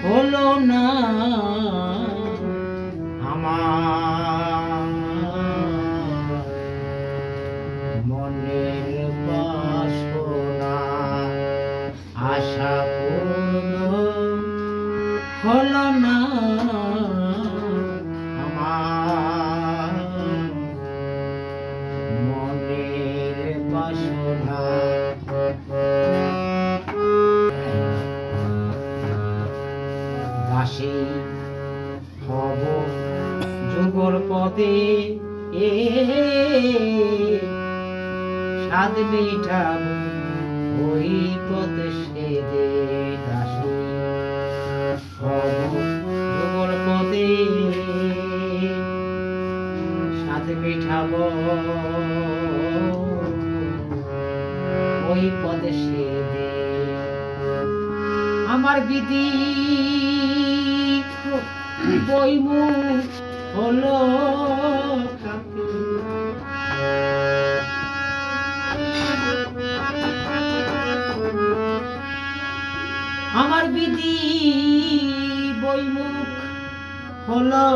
হলো না আমার মনের বাসনা আশা পূর্ণ হলো না আমার মনের বাসনা দাসী হব যুগল পদে স্বাদ মিঠাব ওই পথ সেদে দাসী হব যুগল পদে স্বাদ মিঠাব ওই পথে সেদে আমার বিধি বইমুখ হলো আমার বিধি বইমুখ হলো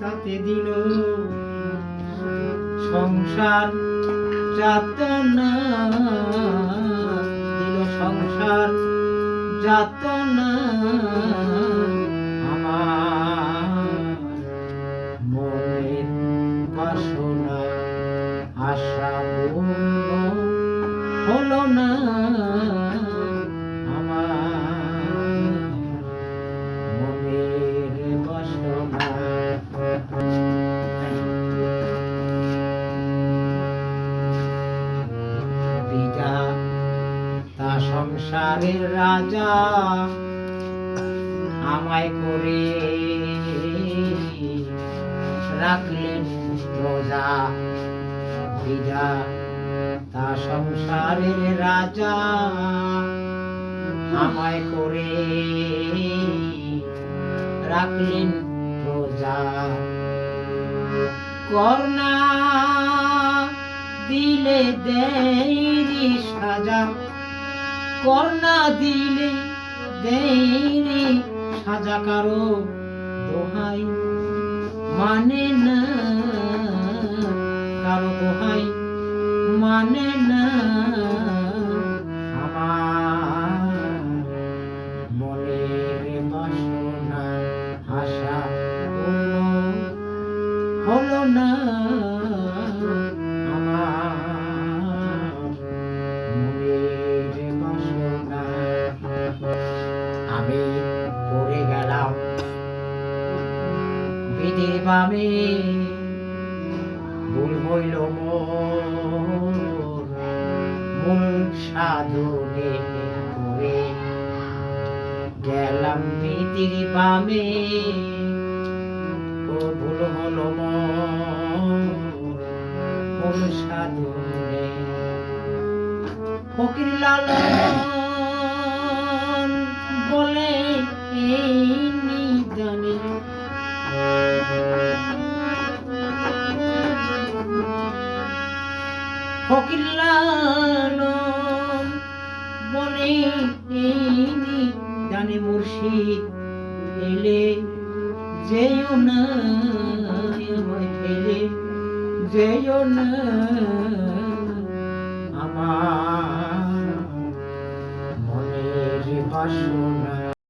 তাতে দিল সংসার যাতনা দিল সংসার যাতনা আমার মনের বাসনা আশা পূর্ণ হলো না আমার মনের বাসনা পিতা তা সংসারের রাজা আমায় করে রাখলেন রোজা বিধা তা সংসারের রাজা আমায় করে রাখলেন রোজা করুণা দিলে দেরি সাজা করুণা দিলে দেরি সাজা কারো দোহাই মানে না কারো দোহাই মানে না আমার মনের বাসনা আশা পূর্ণ হলো না আমার মনের বাসনা আমি পড়ে গেলাম বিধির বামে ভুল হইল মোর মূল সাধনে করে গেলাম বিধির বামে ও ভুল হলো মোর মূল সাধনে ফকির লালন বলে এই নিদানে ফকির লালন বলে এই নিদানে মুর্শিদ এলে যেও না আমায় ফেলে যেও না আমার মনের বাসনা